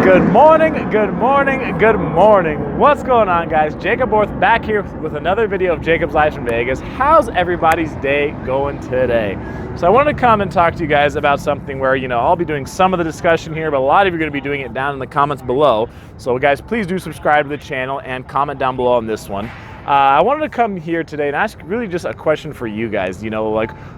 Good morning, good morning, good morning. What's going on, guys? Jacob Orth back here with another video of Jacob's Life in Vegas. How's everybody's day going today? So I wanted to come and talk to you guys about something where, I'll be doing some of the discussion here, but a lot of you are going to be doing it down in the comments below. So guys, please do subscribe to the channel and comment down below on this one. I wanted to come here today and ask really just a question for you guys,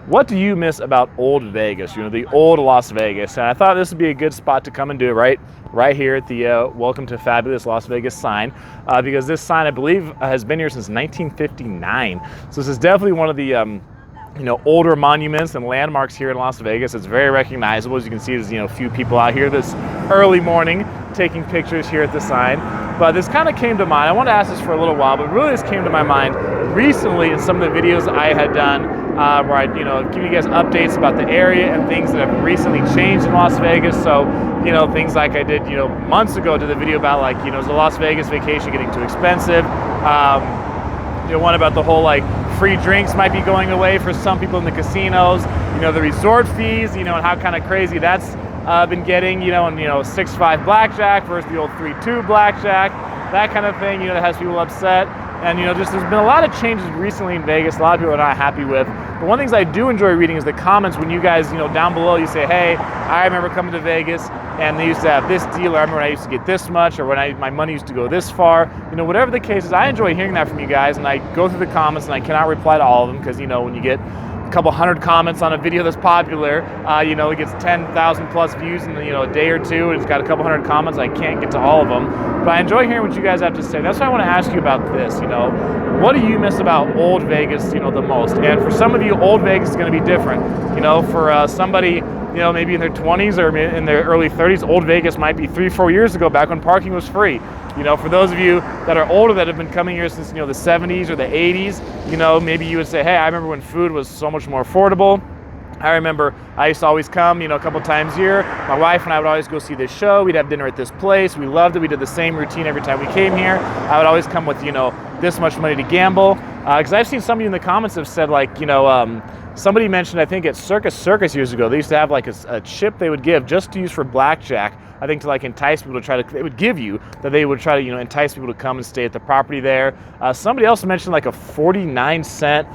what do you miss about old Vegas, the old Las Vegas? And I thought this would be a good spot to come and do it right here at the Welcome to Fabulous Las Vegas sign, because this sign, I believe, has been here since 1959. So this is definitely one of the older monuments and landmarks here in Las Vegas. It's very recognizable. As you can see, there's a few people out here this early morning taking pictures here at the sign. But this kind of came to mind. I wanted to ask this for a little while, but really this came to my mind recently in some of the videos I had done, where I give you guys updates about the area and things that have recently changed in Las Vegas. So things like I did months ago, did the video about is the Las Vegas vacation getting too expensive? One about the whole free drinks might be going away for some people in the casinos, the resort fees, and how kind of crazy that's been getting, and 6-5 blackjack versus the old 3-2 blackjack, that kind of thing, that has people upset. And just there's been a lot of changes recently in Vegas. A lot of people are not happy with. But one of the things I do enjoy reading is the comments when you guys, down below, you say, hey, I remember coming to Vegas and they used to have this deal, or I remember when I used to get this much, or when my money used to go this far. Whatever the case is, I enjoy hearing that from you guys, and I go through the comments and I cannot reply to all of them because, when you get a couple hundred comments on a video that's popular, it gets 10,000 plus views in a day or two, and it's got a couple hundred comments. I can't get to all of them, but I enjoy hearing what you guys have to say. That's why I want to ask you about this. What do you miss about old Vegas, the most? And for some of you, old Vegas is going to be different. For somebody, maybe in their 20s or in their early 30s, old Vegas might be 3-4 years ago, back when parking was free. For those of you that are older that have been coming here since, the 70s or the 80s, maybe you would say, hey, I remember when food was so much more affordable. I remember I used to always come, a couple times a year. My wife and I would always go see this show. We'd have dinner at this place. We loved it. We did the same routine every time we came here. I would always come with, this much money to gamble. Because I've seen some of you in the comments have said, somebody mentioned, I think at Circus years ago, they used to have a chip they would give just to use for blackjack. I think to entice people to they would give you, that they would try to, entice people to come and stay at the property there. Somebody else mentioned a 49-cent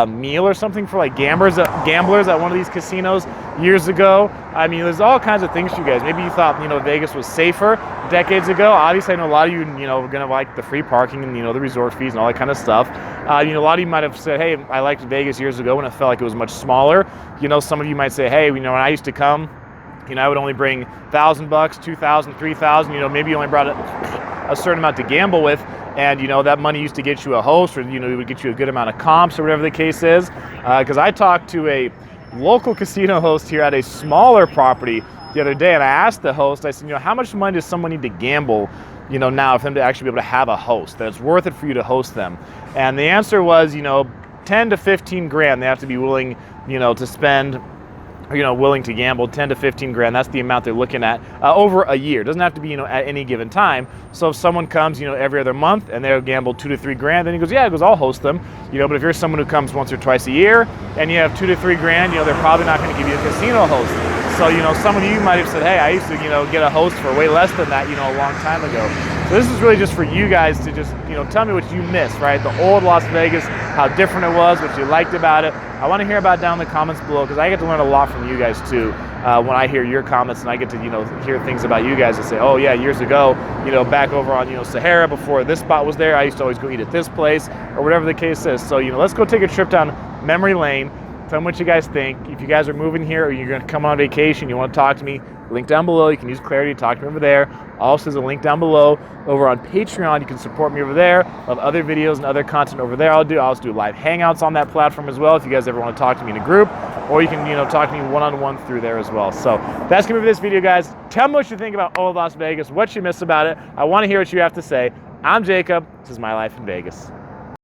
meal or something for gamblers at one of these casinos years ago. I mean, there's all kinds of things to you guys. Maybe you thought, Vegas was safer decades ago. Obviously, I know a lot of you, are going to like the free parking and, the resort fees and all that kind of stuff. A lot of you might have said, hey, I liked Vegas years ago when it felt like it was much smaller. Some of you might say, hey, when I used to come, I would only bring $1,000, $2,000, $3,000. Maybe you only brought a certain amount to gamble with, and that money used to get you a host, or it would get you a good amount of comps, or whatever the case is. Because I talked to a local casino host here at a smaller property the other day, and I asked the host, I said, how much money does someone need to gamble, now for them to actually be able to have a host, that it's worth it for you to host them? And the answer was, 10 to 15 grand they have to be willing, to spend, willing to gamble 10 to 15 grand. That's the amount they're looking at over a year. It doesn't have to be, at any given time. So if someone comes, every other month and they'll gamble 2 to 3 grand, then he goes, I'll host them. But if you're someone who comes once or twice a year and you have 2 to 3 grand, they're probably not going to give you a casino host. So, some of you might have said, hey, I used to, get a host for way less than that, a long time ago. So this is really just for you guys to just, tell me what you miss, right? The old Las Vegas, how different it was, what you liked about it. I want to hear about it down in the comments below, because I get to learn a lot from you guys too. When I hear your comments, and I get to, hear things about you guys and say, oh yeah, years ago, back over on, Sahara, before this spot was there, I used to always go eat at this place, or whatever the case is. So, let's go take a trip down memory lane. Tell me what you guys think. If you guys are moving here, or you're going to come on vacation, you want to talk to me, link down below. You can use Clarity to talk to me over there. Also, there's a link down below over on Patreon. You can support me over there. Of other videos and other content over there. I'll also do live hangouts on that platform as well, if you guys ever want to talk to me in a group, or you can talk to me one-on-one through there as well. So that's gonna be for this video, guys. Tell me what you think about old Las Vegas, what you miss about it. I want to hear what you have to say. I'm Jacob. This is My Life in Vegas.